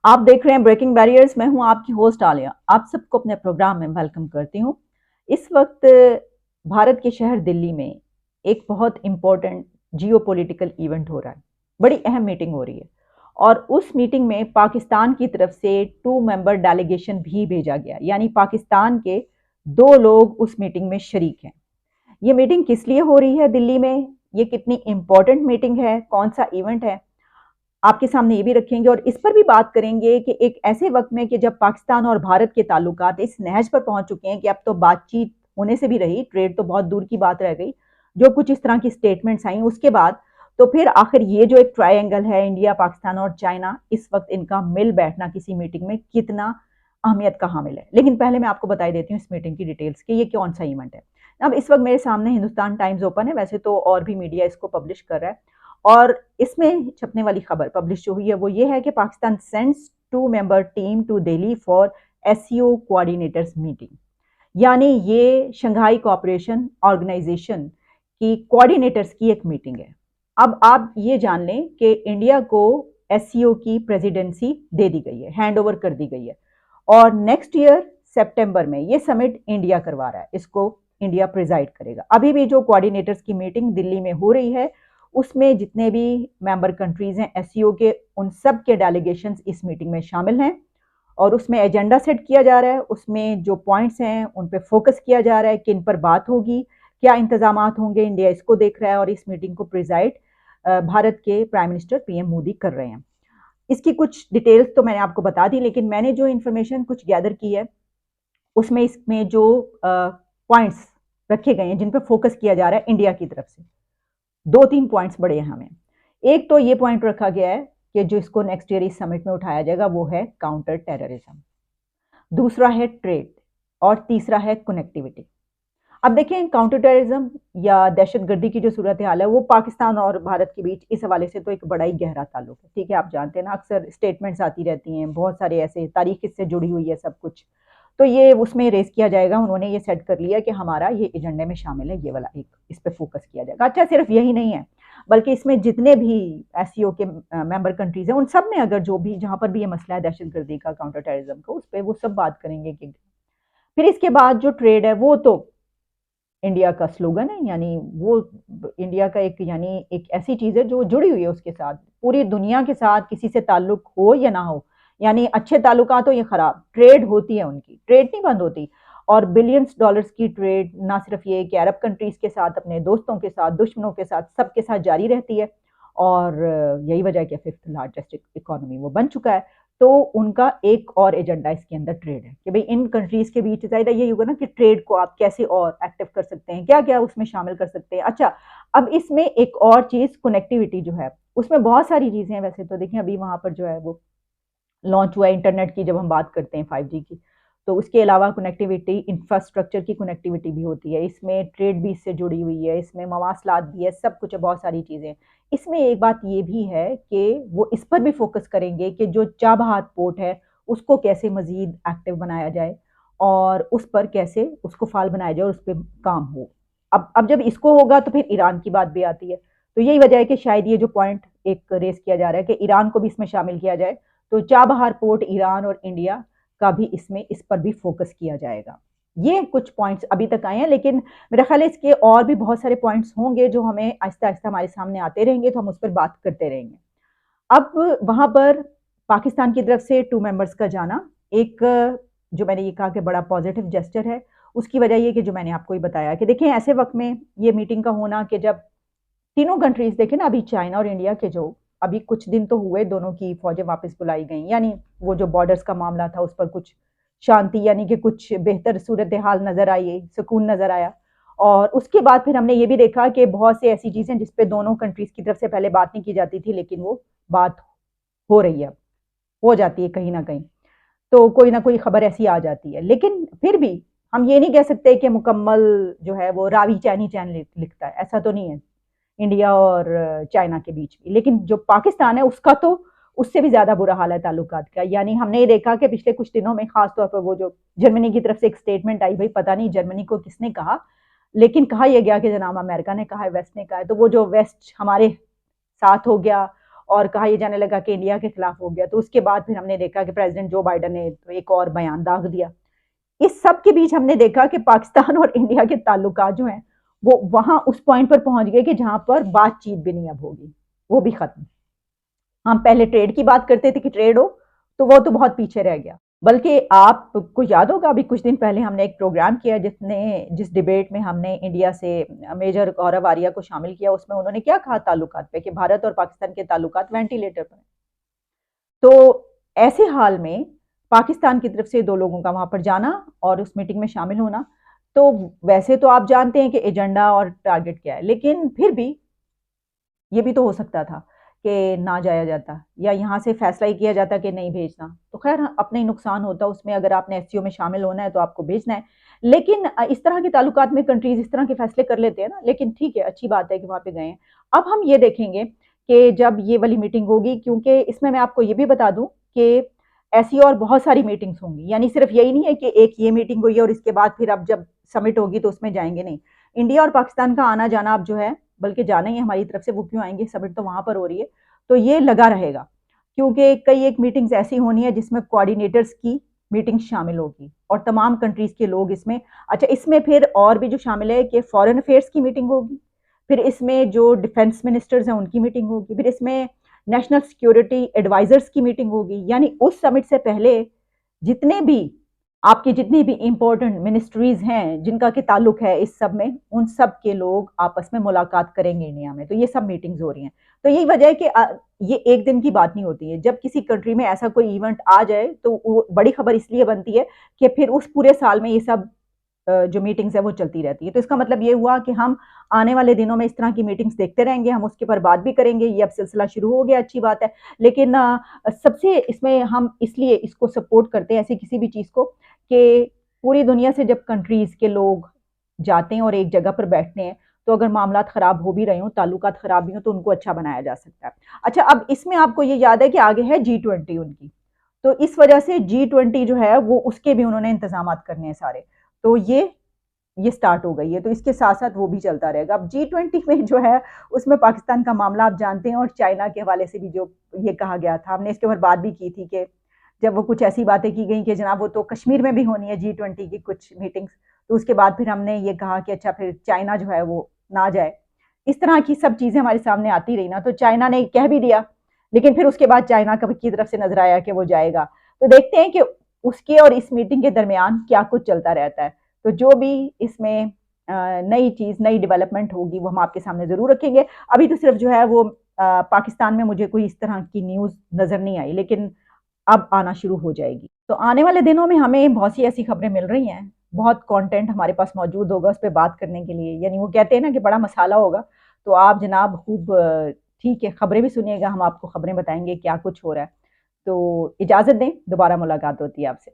आप देख रहे हैं ब्रेकिंग बैरियर्स। मैं हूं आपकी होस्ट आलिया। आप सबको अपने प्रोग्राम में वेलकम करती हूं। इस वक्त भारत के शहर दिल्ली में एक बहुत इंपॉर्टेंट जियोपॉलिटिकल इवेंट हो रहा है। बड़ी अहम मीटिंग हो रही है और उस मीटिंग में पाकिस्तान की तरफ से 2 मेंबर डेलीगेशन भी भेजा गया, यानी पाकिस्तान के 2 लोग उस मीटिंग में शरीक हैं। ये मीटिंग किस लिए हो रही है दिल्ली में, ये कितनी इंपॉर्टेंट मीटिंग है, कौन सा इवेंट है, आपके सामने ये भी रखेंगे और इस पर भी बात करेंगे कि एक ऐसे वक्त में कि जब पाकिस्तान और भारत के ताल्लुकात इस नहज पर पहुंच चुके हैं कि अब तो बातचीत होने से भी रही, ट्रेड तो बहुत दूर की बात रह गई। जो कुछ इस तरह की स्टेटमेंट्स आई उसके बाद तो फिर आखिर ये जो एक ट्रायंगल है, इंडिया, पाकिस्तान और चाइना, इस वक्त इनका मिल बैठना किसी मीटिंग में कितना अहमियत का हामिल है। लेकिन पहले मैं आपको बताई देती हूँ इस मीटिंग की डिटेल्स कि ये कौन सा इवेंट है। अब इस वक्त मेरे सामने हिंदुस्तान टाइम्स ओपन है, वैसे तो और भी मीडिया इसको पब्लिश कर रहा है और इसमें छपने वाली खबर पब्लिश जो हुई है वो ये है कि Pakistan sends 2 member team to Delhi for SCO coordinators meeting. यानी ये शंघाई कोऑपरेशन ऑर्गेनाइजेशन की कोऑर्डिनेटर्स की एक मीटिंग है। अब आप ये जान लें कि इंडिया को एससीओ की प्रेसिडेंसी दे दी गई है, हैंड ओवर कर दी गई है और नेक्स्ट ईयर सितंबर में ये समिट इंडिया करवा रहा है, इसको इंडिया प्रिजाइड करेगा। अभी भी जो कोऑर्डिनेटर्स की मीटिंग दिल्ली में हो रही है उसमें जितने भी मेंबर कंट्रीज हैं एससीओ के, उन सब के डेलीगेशन इस मीटिंग में शामिल हैं और उसमें एजेंडा सेट किया जा रहा है। उसमें जो पॉइंट्स हैं उन पे फोकस किया जा रहा है, किन पर बात होगी, क्या इंतजाम होंगे, इंडिया इसको देख रहा है और इस मीटिंग को प्रिजाइड भारत के प्राइम मिनिस्टर पीएम मोदी कर रहे हैं। इसकी कुछ डिटेल्स तो मैंने आपको बता दी, लेकिन मैंने जो इन्फॉर्मेशन कुछ गैदर की है उसमें इसमें जो पॉइंट्स रखे गए हैं जिन पर फोकस किया जा रहा है इंडिया की तरफ से, 2-3 पॉइंट्स बड़े हैं हमें। एक तो ये पॉइंट रखा गया है कि जो इसको नेक्स्ट ईयर इस समिट में उठाया जाएगा वो है काउंटर टेररिज्म, दूसरा है ट्रेड और तीसरा है कनेक्टिविटी। अब देखें, काउंटर टेररिज्म या दहशतगर्दी की जो सूरत हाल है वो पाकिस्तान और भारत के बीच इस हवाले से तो एक बड़ा ही गहरा ताल्लुक है। ठीक है, आप जानते हैं ना, अक्सर स्टेटमेंट्स आती रहती हैं, बहुत सारे ऐसे तारीख इससे जुड़ी हुई है सब कुछ, तो ये उसमें रेस किया जाएगा। उन्होंने ये सेट कर लिया कि हमारा ये एजेंडे में शामिल है, ये वाला एक इस पे फोकस किया जाएगा। अच्छा, सिर्फ यही नहीं है बल्कि इसमें जितने भी एससीओ के मेंबर कंट्रीज हैं उन सब में अगर जो भी जहां पर भी ये मसला है दहशतगर्दी का, काउंटर टेररिज्म का, उस पर वो सब बात करेंगे कि फिर इसके बाद जो ट्रेड है वो तो इंडिया का स्लोगन है, यानी वो इंडिया का एक, यानी एक ऐसी चीज है जो जुड़ी हुई है उसके साथ, पूरी दुनिया के साथ किसी से ताल्लुक हो या ना हो, यानी अच्छे ताल्लुकात हो या खराब, ट्रेड होती है उनकी, ट्रेड नहीं बंद होती। और बिलियंस डॉलर्स की ट्रेड ना सिर्फ ये कि अरब कंट्रीज के साथ, अपने दोस्तों के साथ, दुश्मनों के साथ, सबके साथ जारी रहती है और यही वजह है कि 5th लार्जेस्ट इकोनॉमी वो बन चुका है। तो उनका एक और एजेंडा इसके अंदर ट्रेड है कि भाई इन कंट्रीज के बीच जाहिर यही होगा ना कि ट्रेड को आप कैसे और एक्टिव कर सकते हैं, क्या क्या उसमें शामिल कर सकते हैं। अच्छा, अब इसमें एक और चीज कनेक्टिविटी जो है, उसमें बहुत सारी चीजें हैं। वैसे तो देखिए अभी वहां पर जो है वो लॉन्च हुआ है इंटरनेट की, जब हम बात करते हैं 5G की, तो उसके अलावा कनेक्टिविटी, इंफ्रास्ट्रक्चर की कनेक्टिविटी भी होती है, इसमें ट्रेड भी इससे जुड़ी हुई है, इसमें मवासलात भी है, सब कुछ है, बहुत सारी चीज़ें। इसमें एक बात ये भी है कि वो इस पर भी फोकस करेंगे कि जो चाबहार पोर्ट है उसको कैसे मजीद एक्टिव बनाया जाए और उस पर कैसे उसको फाल बनाया जाए और उस पर काम हो। अब जब इसको होगा तो फिर ईरान की बात भी आती है। तो यही वजह है कि शायद ये जो पॉइंट एक रेस किया जा रहा है कि ईरान को भी इसमें शामिल किया जाए, तो चाबहार पोर्ट, ईरान और इंडिया का भी इसमें, इस पर भी फोकस किया जाएगा। ये कुछ पॉइंट्स अभी तक आए हैं, लेकिन मेरा ख्याल है इसके और भी बहुत सारे पॉइंट्स होंगे जो हमें आहिस्ता आहिस्ता हमारे सामने आते रहेंगे, तो हम उस पर बात करते रहेंगे। अब वहां पर पाकिस्तान की तरफ से 2 मेंबर्स का जाना एक, जो मैंने ये कहा कि बड़ा पॉजिटिव जेस्चर है। उसकी वजह ये कि जो मैंने आपको ही बताया कि देखिए ऐसे वक्त में ये मीटिंग का होना कि जब तीनों कंट्रीज देखें ना, अभी चाइना और इंडिया के जो अभी कुछ दिन तो हुए दोनों की फौजें वापस बुलाई गई, यानी वो जो बॉर्डर्स का मामला था उस पर कुछ शांति, यानी कि कुछ बेहतर सूरत हाल नजर आई, सुकून नजर आया। और उसके बाद फिर हमने ये भी देखा कि बहुत सी ऐसी चीजें जिसपे दोनों कंट्रीज की तरफ से पहले बात नहीं की जाती थी, लेकिन वो बात हो रही है, हो जाती है कहीं ना कहीं, तो कोई ना कोई खबर ऐसी आ जाती है। लेकिन फिर भी हम ये नहीं कह सकते कि मुकम्मल जो है वो रावी चैनी चैन लिखता है, ऐसा तो नहीं है इंडिया और चाइना के बीच भी। लेकिन जो पाकिस्तान है उसका तो उससे भी ज्यादा बुरा हाल है ताल्लुकात का। यानी हमने ये देखा कि पिछले कुछ दिनों में खास तौर पर वो जो जर्मनी की तरफ से एक स्टेटमेंट आई, भाई पता नहीं जर्मनी को किसने कहा, लेकिन कहा यह गया कि जनाब अमेरिका ने कहा है, वेस्ट ने कहा है, तो वो जो वेस्ट हमारे साथ हो गया और कहा यह जाने लगा कि इंडिया के खिलाफ हो गया। तो उसके बाद फिर हमने देखा कि प्रेसिडेंट जो बाइडन ने तो एक और बयान दाग दिया। इस सब के बीच हमने देखा कि पाकिस्तान और इंडिया के ताल्लुकात जो हैं वो वहां उस पॉइंट पर पहुंच गए कि जहां पर बातचीत भी नहीं अब होगी, वो भी खत्म। हम पहले ट्रेड की बात करते थे कि ट्रेड हो, तो वो तो बहुत पीछे रह गया। बल्कि आपको याद होगा अभी कुछ दिन पहले हमने एक प्रोग्राम किया जिस डिबेट में हमने इंडिया से मेजर गौरव आर्या को शामिल किया। उसमें उन्होंने क्या कहा ताल्लुकात पे कि भारत और पाकिस्तान के ताल्लुकात वेंटिलेटर पर। तो ऐसे हाल में पाकिस्तान की तरफ से दो लोगों का वहां पर जाना और उस मीटिंग में शामिल होना, तो वैसे तो आप जानते हैं कि एजेंडा और टारगेट क्या है, लेकिन फिर भी ये भी तो हो सकता था कि ना जाया जाता या यहाँ से फैसला ही किया जाता कि नहीं भेजना। तो खैर अपना ही नुकसान होता उसमें, अगर आपने एससीओ में शामिल होना है तो आपको भेजना है। लेकिन इस तरह के ताल्लुकात में कंट्रीज इस तरह के फैसले कर लेते हैं ना, लेकिन ठीक है, अच्छी बात है कि वहाँ पे गए हैं। अब हम ये देखेंगे कि जब ये वाली मीटिंग होगी, क्योंकि इसमें मैं आपको ये भी बता दूं कि ऐसी और बहुत सारी मीटिंग्स होंगी, यानी सिर्फ यही नहीं है कि एक ये मीटिंग हुई है और इसके बाद फिर अब जब समिट होगी तो उसमें जाएंगे, नहीं। इंडिया और पाकिस्तान का आना जाना अब जो है, बल्कि जाना ही हमारी तरफ से, वो क्यों आएंगे, समिट तो वहां पर हो रही है, तो ये लगा रहेगा। क्योंकि कई एक मीटिंग्स ऐसी होनी है जिसमें कोऑर्डिनेटर्स की मीटिंग शामिल होगी और तमाम कंट्रीज के लोग इसमें। अच्छा, इसमें फिर और भी जो शामिल है कि फॉरेन अफेयर्स की मीटिंग होगी, फिर इसमें जो डिफेंस मिनिस्टर्स हैं उनकी मीटिंग होगी, फिर इसमें नेशनल सिक्योरिटी एडवाइजर्स की मीटिंग होगी। यानी उस समिट से पहले जितने भी आपकी जितनी भी इंपॉर्टेंट मिनिस्ट्रीज हैं जिनका के ताल्लुक है इस सब में, उन सब के लोग आपस में मुलाकात करेंगे इंडिया में। तो ये सब मीटिंग्स हो रही हैं। तो यही वजह है कि ये एक दिन की बात नहीं होती है। जब किसी कंट्री में ऐसा कोई इवेंट आ जाए तो वो बड़ी खबर इसलिए बनती है कि फिर उस पूरे साल में ये सब जो मीटिंग्स है वो चलती रहती है। तो इसका मतलब ये हुआ कि हम आने वाले दिनों में इस तरह की मीटिंग्स देखते रहेंगे, हम उसके ऊपर बात भी करेंगे। ये अब सिलसिला शुरू हो गया, अच्छी बात है। लेकिन सबसे इसमें हम इसलिए इसको सपोर्ट करते हैं ऐसी किसी भी चीज़ को कि पूरी दुनिया से जब कंट्रीज़ के लोग जाते हैं और एक जगह पर बैठते हैं, तो अगर मामलात ख़राब हो भी रहे हों, ताल्लुकात ख़राब भी हों, तो उनको अच्छा बनाया जा सकता है। अच्छा, अब इसमें आपको ये याद है कि आगे है G20 उनकी, तो इस वजह से G20 जो है वो उसके भी उन्होंने इंतजामात करने हैं सारे। तो ये स्टार्ट हो गई है, तो इसके साथ साथ वो भी चलता रहेगा। अब G20 में जो है उसमें पाकिस्तान का मामला आप जानते हैं, और चाइना के हवाले से भी जो ये कहा गया था, हमने इसके ऊपर बात भी की थी कि जब वो कुछ ऐसी बातें की गई कि जनाब वो तो कश्मीर में भी होनी है G20 की कुछ मीटिंग्स, तो उसके बाद फिर हमने ये कहा कि अच्छा फिर चाइना जो है वो ना जाए। इस तरह की सब चीज़ें हमारे सामने आती रही ना, तो चाइना ने कह भी दिया, लेकिन फिर उसके बाद चाइना की तरफ से नजर आया कि वो जाएगा। तो देखते हैं कि उसके और इस मीटिंग के दरमियान क्या कुछ चलता रहता है। तो जो भी इसमें नई चीज़, नई डेवलपमेंट होगी वो हम आपके सामने ज़रूर रखेंगे। अभी तो सिर्फ जो है वो पाकिस्तान में मुझे कोई इस तरह की न्यूज़ नज़र नहीं आई, लेकिन अब आना शुरू हो जाएगी। तो आने वाले दिनों में हमें बहुत सी ऐसी खबरें मिल रही हैं, बहुत कंटेंट हमारे पास मौजूद होगा उस पर बात करने के लिए। यानी वो कहते हैं ना कि बड़ा मसाला होगा। तो आप जनाब खूब ठीक है, खबरें भी सुनिएगा, हम आपको खबरें बताएंगे क्या कुछ हो रहा है। तो इजाज़त दें, दोबारा मुलाकात होती है आपसे।